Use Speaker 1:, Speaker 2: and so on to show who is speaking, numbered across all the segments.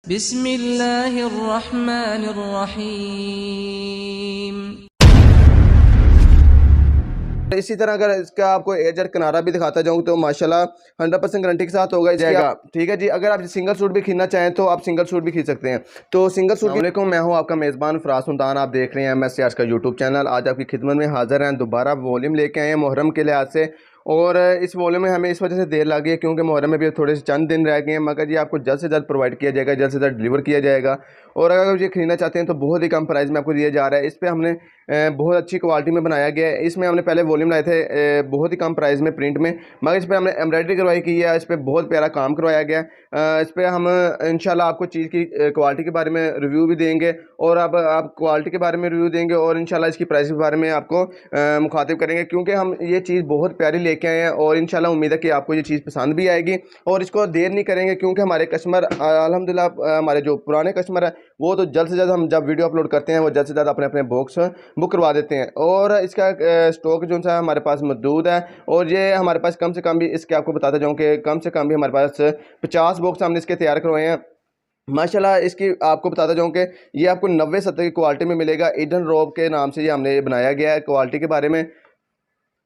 Speaker 1: बिस्मिल्लाहिर्रहमानिर्रहीम।
Speaker 2: इसी तरह अगर इसका आपको एजर किनारा भी दिखाता जाऊँ तो माशाल्लाह 100% गारंटी के साथ होगा जाएगा। ठीक है जी, अगर आप सिंगल सूट भी खरीदना चाहें तो आप सिंगल सूट भी खरीद सकते हैं। तो सिंगल सूट वालेकुम, मैं हूं आपका मेज़बान फराज सुल्तान, आप देख रहे हैं MS आर्ट्स का यूट्यूब चैनल। आज आपकी खिदमत में हाजिर हैं, दोबारा वॉल्यूम लेके आए हैं मुहर्रम के लिहाज से। और इस वॉल्यूम में हमें इस वजह से देर लगी है क्योंकि मुहर्रम में भी थोड़े से चंद दिन रह गए हैं, मगर ये आपको जल्द से जल्द प्रोवाइड किया जाएगा, जल्द से जल्द डिलीवर किया जाएगा। और अगर ये खरीदना चाहते हैं तो बहुत ही कम प्राइस में आपको दिया जा रहा है। इस पर हमने बहुत अच्छी क्वालिटी में बनाया गया है। इसमें हमने पहले वॉल्यूम लाए थे बहुत ही कम प्राइस में प्रिंट में, मगर इस पर हमने एम्ब्रॉयडरी करवाई की है, इस पर बहुत प्यारा काम करवाया गया है। इस पर हम इंशाल्लाह आपको चीज़ की क्वालिटी के बारे में रिव्यू भी देंगे और अब आप क्वालिटी के बारे में रिव्यू देंगे और इंशाल्लाह इसकी प्राइस के बारे में आपको मुखातिब करेंगे, क्योंकि हम ये चीज़ बहुत प्यारी लेके आए हैं और इंशाल्लाह उम्मीद है कि आपको ये चीज़ पसंद भी आएगी। और इसको देर नहीं करेंगे क्योंकि हमारे कस्टमर अल्हम्दुलिल्लाह हमारे जो पुराने कस्टमर हैं वो तो जल्द से जल्द हम जब वीडियो अपलोड करते हैं वो जल्द से जल्द अपने अपने बॉक्स बुक करवा देते हैं। और इसका स्टॉक जो सा हमारे पास मौजूद है, और ये हमारे पास कम से कम भी इसके आपको बताता जाऊँ कि कम से कम भी हमारे पास 50 बॉक्स हमने इसके तैयार करवाए हैं माशाल्लाह। इसकी आपको बताता जाऊँ कि ये आपको 90-70 की क्वालिटी में मिलेगा। ईडन रोब के नाम से ये हमने बनाया गया है। क्वालिटी के बारे में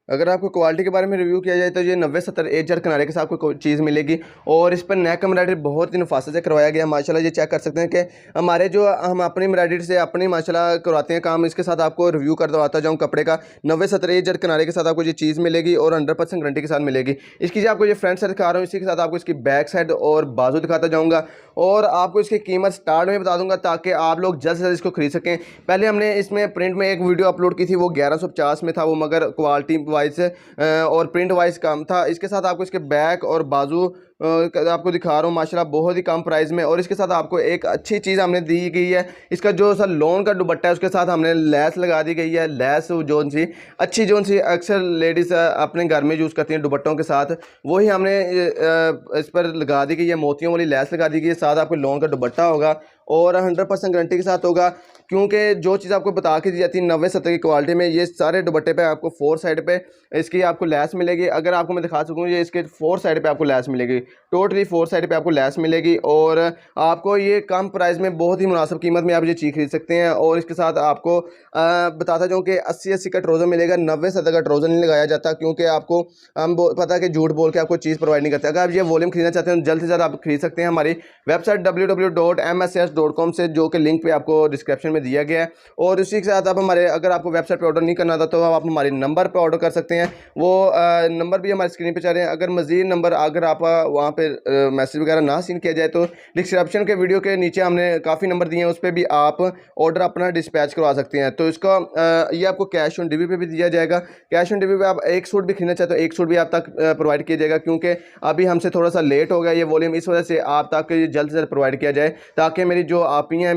Speaker 2: अगर आपको क्वालिटी के बारे में रिव्यू किया जाए तो ये 90-70 एजर किनारे के साथ आपको चीज़ मिलेगी। और इस पर नेक एम्ब्रॉयडरी बहुत ही नफासत से करवाया गया माशाल्लाह। ये चेक कर सकते हैं कि हमारे जो हम अपनी एम्ब्रॉयडरी से अपनी माशाल्लाह करवाते हैं काम। इसके साथ आपको रिव्यू करवाता जाऊँ कपड़े का, 90-70 एजर किनारे के साथ आपको ये चीज़ मिलेगी और 100% गारंटी के साथ मिलेगी। इसकी जो आपको ये फ्रंट साइड दिखा रहा हूँ, इसी के साथ आपको इसकी बैक साइड और बाजू दिखाता जाऊँगा और आपको इसकी कीमत स्टार्ट में बता दूंगा ताकि आप लोग जल्द से जल्द इसको खरीद सकें। पहले हमने इसमें प्रिंट में एक वीडियो अपलोड की थी, वो 1150 में था वो, मगर क्वालिटी वाइज और प्रिंट वाइज कम था। इसके साथ आपको इसके बैक और बाजू आपको दिखा रहा हूँ माशाल्लाह बहुत ही कम प्राइस में। और इसके साथ आपको एक अच्छी चीज़ हमने दी गई है, इसका जो सर लोन का दुपट्टा है उसके साथ हमने लैस लगा दी गई है। लैस जोन सी अच्छी जोन सी अक्सर लेडीज़ अपने घर में यूज़ करती हैं दुपट्टों के साथ, वही हमने इस पर लगा दी गई है, मोतियों वाली लैस लगा दी गई है। साथ आपको लोन का दुपट्टा होगा और 100% गारंटी के साथ होगा, क्योंकि जो चीज़ आपको बता के दी जाती है 90-70 की क्वालिटी में, ये सारे दुपट्टे पे आपको 4 साइड पे इसकी आपको लैस मिलेगी। अगर आपको मैं दिखा सकूँ, ये इसके 4 साइड पे आपको लैस मिलेगी, टोटली 4 साइड पे आपको लैस मिलेगी। और आपको ये कम प्राइस में बहुत ही मुनासिब कीमत में आप ये चीज़ खरीद सकते हैं। और इसके साथ आपको बताता जाऊँ कि 80-80 का ट्राउज़र मिलेगा, 90-70 का ट्राउज़र नहीं लगाया जाता, क्योंकि आपको हम पता है कि झूठ बोल के आपको चीज़ प्रोवाइड नहीं करते। अगर आप ये वॉल्यूम खरीदना चाहते हैं जल्द से जल्द आप खरीद सकते हैं हमारी वेबसाइट www.msarts.com से, जो कि लिंक पे आपको डिस्क्रिप्शन में दिया गया है। और उसी के साथ आप हमारे अगर आपको वेबसाइट पे ऑर्डर नहीं करना था तो आप हमारे नंबर पे ऑर्डर कर सकते हैं, वो नंबर भी हमारी स्क्रीन पे चल रहे हैं। अगर मज़ीद नंबर अगर आप वहाँ पे मैसेज वगैरह ना सीन किया जाए तो डिस्क्रिप्शन के वीडियो के नीचे हमने काफ़ी नंबर दिए हैं, उस पर भी आप ऑर्डर अपना डिस्पैच करवा सकते हैं। तो इसका ये आपको कैश ऑन डिलीवरी पे भी दिया जाएगा। कैश ऑन डिलीवरी पे आप एक सूट भी खरीदना चाहते हो एक सूट भी आप तक प्रोवाइड किया जाएगा, क्योंकि अभी हमसे थोड़ा सा लेट हो गया ये वॉल्यूम, इस वजह से आप तक ये जल्द से जल्द प्रोवाइड किया जाए ताकि मेरी जो आपी हैं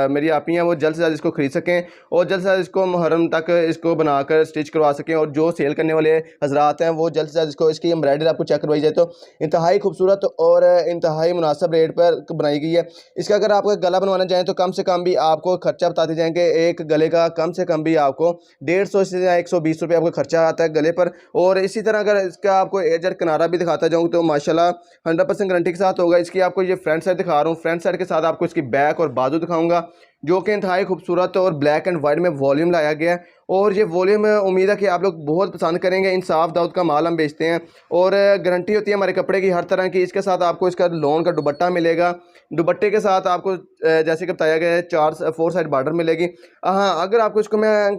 Speaker 2: मेरी आपी हैं वो जल्द से जल्द इसको खरीद सकें और जल्द से जल्द इसको मुहर्रम तक इसको बनाकर स्टिच करवा सकें। और जो सेल करने वाले हजरात हैं वो जल्द से जल्द इसको इसकी एम्ब्रॉयडरी आपको चेक करवाई जाए तो इंतहाई खूबसूरत और इंतहाई मुनासिब रेट पर बनाई गई है। इसका अगर आपको गला बनवाना चाहें तो कम से कम भी आपको खर्चा बताते जाएंगे, एक गले का कम से कम भी आपको 150 से 120 रुपये आपको खर्चा आता है गले पर। और इसी तरह अगर इसका आपको एजर किनारा भी दिखाता जाऊँ तो माशाल्लाह 100% गारंटी के साथ होगा। इसकी आपको ये फ्रंट साइड दिखा रहा हूँ, फ्रंट साइड के साथ आपको इसकी बैक और बाजू दिखाऊंगा, जो कि इंतहाई खूबसूरत और ब्लैक एंड वाइट में वॉल्यूम लाया गया है। और ये वॉल्यूम उम्मीद है कि आप लोग बहुत पसंद करेंगे। इंसाफ दाऊद का माल हम बेचते हैं और गारंटी होती है हमारे कपड़े की हर तरह की। इसके साथ आपको इसका लोन का दुपट्टा मिलेगा, दुपट्टे के साथ आपको जैसे कि बताया गया है 4 साइड बॉर्डर मिलेगी। हाँ, अगर आपको इसको मैं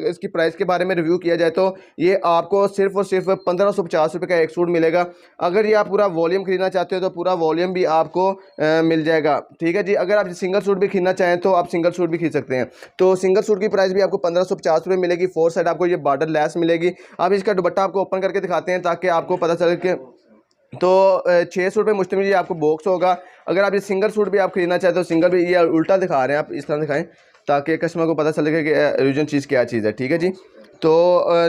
Speaker 2: इसकी प्राइस के बारे में रिव्यू किया जाए तो ये आपको सिर्फ और सिर्फ 1550 रुपये का एक सूट मिलेगा। अगर ये आप पूरा वॉल्यूम खरीदना चाहते हो तो पूरा वॉल्यूम भी आपको मिल जाएगा। ठीक है जी, अगर आप सिंगल सूट भी खरीदना चाहें तो आप सिंगल सूट भी खरीद सकते हैं। तो सिंगल सूट की प्राइस भी आपको 1550 रुपये मिलेगी। 4 साइड आपको ये बॉर्डर लेस मिलेगी। अब इसका दुपट्टा आपको ओपन करके दिखाते हैं ताकि आपको पता चले कि तो 600 रुपये मुश्तमिल ये आपको बॉक्स होगा। अगर आप ये सिंगल सूट भी आप खरीदना चाहते हो सिंगल भी, ये उल्टा दिखा रहे हैं आप इस तरह दिखाएं ताकि कस्टमर को पता चले कि ओरिजिनल चीज़ क्या चीज़ है। ठीक है जी, तो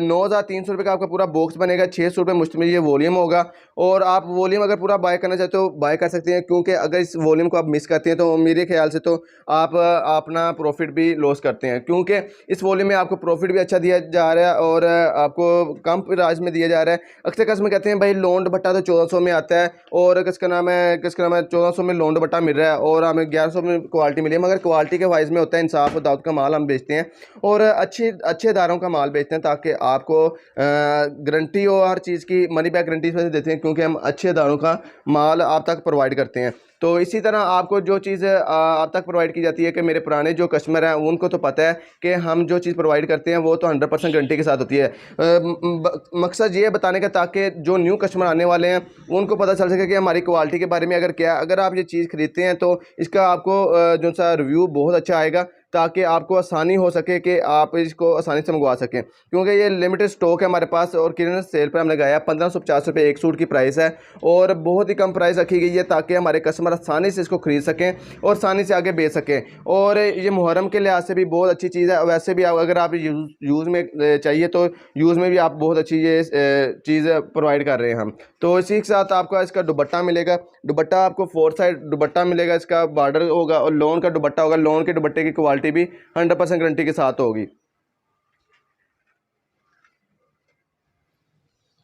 Speaker 2: 9,300 का आपका पूरा बॉक्स बनेगा। 600 रुपये मुश्तमिल ये वॉल्यूम होगा। और आप वॉल्यूम अगर पूरा बाय करना चाहते हो बाय कर सकते हैं, क्योंकि अगर इस वॉल्यूम को आप मिस करते हैं तो मेरे ख्याल से तो आप अपना प्रॉफिट भी लॉस करते हैं, क्योंकि इस वॉल्यूम में आपको प्रॉफिट भी अच्छा दिया जा रहा है और आपको कम प्राइस में दिया जा रहा है। अक्सर कस्टमर कहते हैं भाई लोन दुपट्टा तो 1400 में आता है और किसका नाम है 1400 में लोन दुपट्टा मिल रहा है और हमें 1100 में क्वालिटी मिली है, मगर क्वालिटी के वाइज में होता है। इंसाफ और दावत का माल हम बेचते हैं और अच्छे इदारों का माल बेचते हैं, ताकि आपको गारंटी हो हर चीज़ की, मनी बैक गारंटी से देते हैं, क्योंकि हम अच्छे इदारों का माल आप तक प्रोवाइड करते हैं। तो इसी तरह आपको जो चीज़ आप तक प्रोवाइड की जाती है कि मेरे पुराने जो कस्टमर हैं उनको तो पता है कि हम जो चीज़ प्रोवाइड करते हैं वो तो 100% गारंटी के साथ होती है। मकसद ये है बताने का, ताकि जो न्यू कस्टमर आने वाले हैं उनको पता चल सके कि हमारी क्वालिटी के बारे में अगर आप ये चीज़ खरीदते हैं तो इसका आपको जो सा रिव्यू बहुत अच्छा आएगा, ताकि आपको आसानी हो सके कि आप इसको आसानी से मंगवा सकें, क्योंकि ये लिमिटेड स्टॉक है हमारे पास और क्लियरेंस सेल पर हमने लगाया। 1550 रुपये एक सूट की प्राइस है और बहुत ही कम प्राइस रखी गई है, ताकि हमारे कस्टमर आसानी से इसको खरीद सकें और आसानी से आगे बेच सकें। और ये मुहर्रम के लिहाज से भी बहुत अच्छी चीज़ है। वैसे भी अगर आप यूज़ में चाहिए तो यूज़ में भी आप बहुत अच्छी ये चीज़ प्रोवाइड कर रहे हैं हम। तो इसी के साथ आपको इसका दुपट्टा मिलेगा। दुपट्टा आपको 4 साइड दुपट्टा मिलेगा, इसका बॉर्डर होगा और लोन का दुपट्टा होगा। लोन के दुपट्टे की क्वालिटी भी 100% गारंटी के साथ होगी।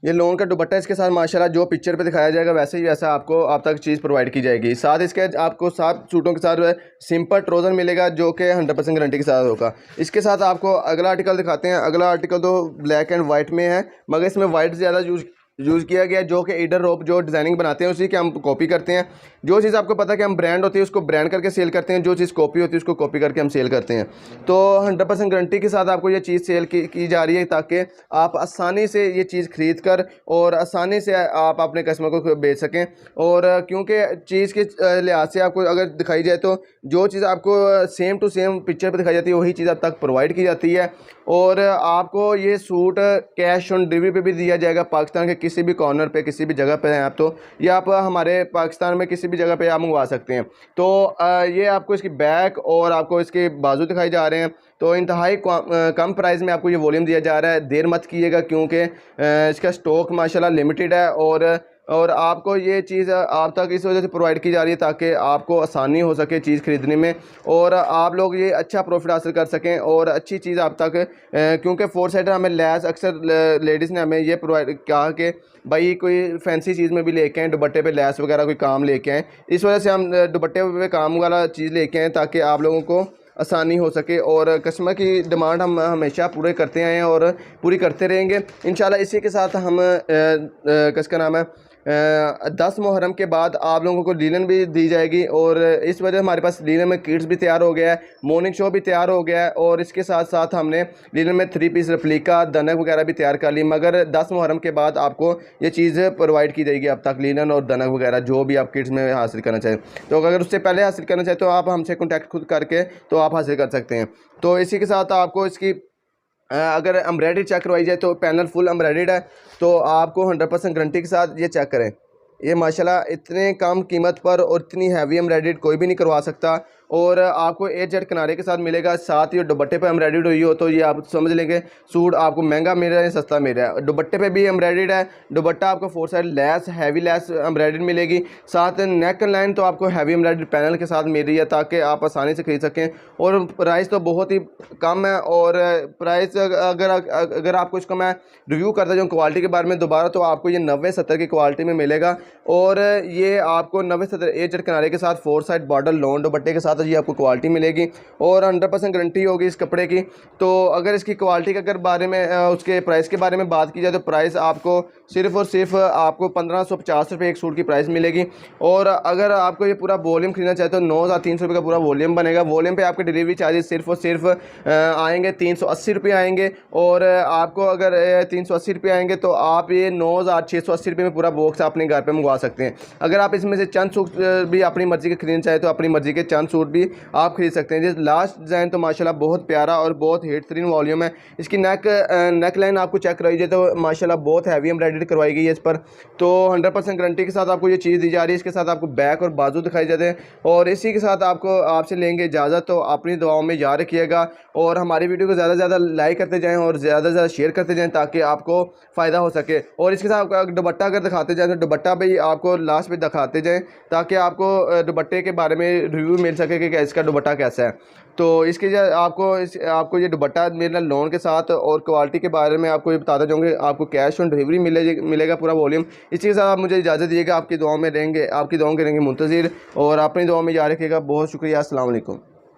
Speaker 2: ये लोन का दुपट्टा इसके साथ माशाल्लाह जो पिक्चर पे दिखाया जाएगा वैसे ही वैसा आपको आप तक चीज़ प्रोवाइड की जाएगी। साथ इसके आपको 7 सूटों के साथ सिंपल ट्राउज़र मिलेगा जो कि 100% गारंटी के साथ होगा। इसके साथ आपको अगला आर्टिकल दिखाते हैं। अगला आर्टिकल तो ब्लैक एंड वाइट में है, मगर इसमें वाइट ज़्यादा यूज़ किया गया, जो कि ईडर रोप जो डिज़ाइनिंग बनाते हैं उसी के हम कॉपी करते हैं। जो चीज़ आपको पता है कि हम ब्रांड होती है उसको ब्रांड करके सेल करते हैं, जो चीज़ कॉपी होती है उसको कॉपी करके हम सेल करते हैं। तो 100% गारंटी के साथ आपको ये चीज़ सेल की जा रही है, ताकि आप आसानी से ये चीज़ खरीद कर और आसानी से आप अपने कस्टमर को बेच सकें। और क्योंकि चीज़ के लिहाज से आपको अगर दिखाई जाए तो जो चीज़ आपको सेम टू सेम पिक्चर पर दिखाई जाती है वही चीज़ आप तक प्रोवाइड की जाती है। और आपको ये सूट कैश ऑन डिलीवरी पे भी दिया जाएगा। पाकिस्तान के किसी भी कॉर्नर पे किसी भी जगह पे हैं आप तो, या आप हमारे पाकिस्तान में किसी भी जगह पे आप मंगवा सकते हैं। तो ये आपको इसकी बैक और आपको इसके बाजू दिखाई जा रहे हैं। तो इंतहाई कम प्राइस में आपको ये वॉल्यूम दिया जा रहा है। देर मत कीजिएगा, क्योंकि इसका स्टॉक माशाल्लाह लिमिटेड है और आपको ये चीज़ आप तक इस वजह से प्रोवाइड की जा रही है ताकि आपको आसानी हो सके चीज़ ख़रीदने में और आप लोग ये अच्छा प्रॉफिट हासिल कर सकें और अच्छी चीज़ आप तक, क्योंकि 4 साइड हमें लैस अक्सर लेडीज़ ने हमें ये प्रोवाइड कहा कि भाई कोई फैंसी चीज़ में भी लेके आएँ, दुपट्टे पे लैस वगैरह कोई काम लेके आएँ। इस वजह से हम दुपट्टे पे काम वाला चीज़ लेके आएँ ताकि आप लोगों को आसानी हो सके। और कस्टमर की डिमांड हम हमेशा पूरे करते आए हैं और पूरी करते रहेंगे इंशाल्लाह। इसी के साथ हम किसका नाम है 10 मुहर्रम के बाद आप लोगों को लीलन भी दी जाएगी और इस वजह हमारे पास लीलन में किड्स भी तैयार हो गया है, मॉर्निंग शो भी तैयार हो गया है और इसके साथ साथ हमने लीलन में 3 पीस रेप्लिका दनक वगैरह भी तैयार कर ली। मगर 10 मुहर्रम के बाद आपको ये चीज़ प्रोवाइड की जाएगी अब तक, लीलन और दनक वगैरह जो भी आप किड्स में हासिल करना चाहें। तो अगर उससे पहले हासिल करना चाहें तो आप हमसे कॉन्टैक्ट खुद करके तो आप हासिल कर सकते हैं। तो इसी के साथ आपको इसकी अगर एम्ब्रॉयडरी चेक करवाई जाए तो पैनल फुल एम्ब्रॉयडर्ड है, तो आपको 100% गारंटी के साथ ये चेक करें। ये माशाल्लाह इतने कम कीमत पर और इतनी हैवी एम्ब्रॉयडर्ड कोई भी नहीं करवा सकता और आपको ए जेड किनारे के साथ मिलेगा। साथ ही दुपट्टे पे एम्ब्रॉयडर्ड हुई हो तो ये आप समझ लेंगे सूट आपको महंगा मिल रहा है सस्ता मिल रहा है। दुपट्टे पे भी एम्ब्रॉयडर्ड है, दुपट्टा आपको 4 side lace heavy lace embroidered मिलेगी। साथ नेक लाइन तो आपको हैवी एम्ब्रॉयडर्ड पैनल के साथ मिल रही है ताकि आप आसानी से खरीद सकें। और प्राइस तो बहुत ही कम है और प्राइस अगर आपको इसका मैं रिव्यू करता जाऊँ क्वालिटी के बारे में दोबारा तो आपको ये 90-70 की क्वालिटी में मिलेगा और ये आपको 90-70 ए जेड किनारे के साथ 4 साइड बॉर्डर लोन दुपट्टे के साथ ये आपको क्वालिटी मिलेगी और 100% गारंटी होगी इस कपड़े की। तो अगर इसकी क्वालिटी के अगर बारे में उसके प्राइस के बारे में बात की जाए तो प्राइस आपको सिर्फ़ और सिर्फ आपको 1550 रुपये एक सूट की प्राइस मिलेगी। और अगर आपको ये पूरा वॉल्यूम खरीदना चाहे तो 9300 रुपये का पूरा वॉल्यूम बनेगा। वॉल्यूम पे आपके डिलीवरी चार्जेस सिर्फ और सिर्फ आएंगे 380 रुपये आएंगे और आपको अगर 380 रुपये आएंगे तो आप ये 9680 रुपये में पूरा बॉक्स अपने घर पर मंगवा सकते हैं। अगर आप इसमें से चंद सूट भी अपनी मर्ज़ी के खरीदना चाहें तो अपनी मर्ज़ी के चंद सूट सूट भी आप खरीद सकते हैं। जिस लास्ट डिज़ाइन तो माशाल्लाह बहुत प्यारा और बहुत हिट-तरीन वॉल्यूम है। इसकी नेक लाइन आपको चेक कराई जाए तो माशाल्लाह बहुत हैवी एम्ब्रॉयडरी करवाई गई है इस पर। तो 100% गारंटी के साथ आपको ये चीज़ दी जा रही है। इसके साथ आपको बैक और बाजू दिखाई जाते हैं। और इसी के साथ आपको आपसे लेंगे इजाज़त। तो अपनी दुआओं में याद रखिएगा और हमारी वीडियो को ज़्यादा से ज़्यादा लाइक करते जाएँ और ज़्यादा से ज़्यादा शेयर करते जाएँ ताकि आपको फ़ायदा हो सके। और इसके साथ आपका दुपट्टा अगर दिखाते जाएँ तो दुपट्टा भी आपको लास्ट में दिखाते जाएँ ताकि आपको दुपट्टे के बारे में रिव्यू मिल सके कि इसका दुपट्टा कैसा है। तो इसके लिए आपको ये दुपट्टा मेरे लोन के साथ और क्वालिटी के बारे में आपको ये बताता जाऊँगा। आपको कैश ऑन डिलीवरी मिलेगा पूरा वॉल्यूम। इसी के साथ आप मुझे इजाज़त दीजिएगा। आपकी दुआओं में रहेंगे, आपकी दुआओं के रहेंगे मुंतज़िर और अपनी दुआओं में याद रखिएगा। बहुत शुक्रिया। अस्सलाम वालेकुम।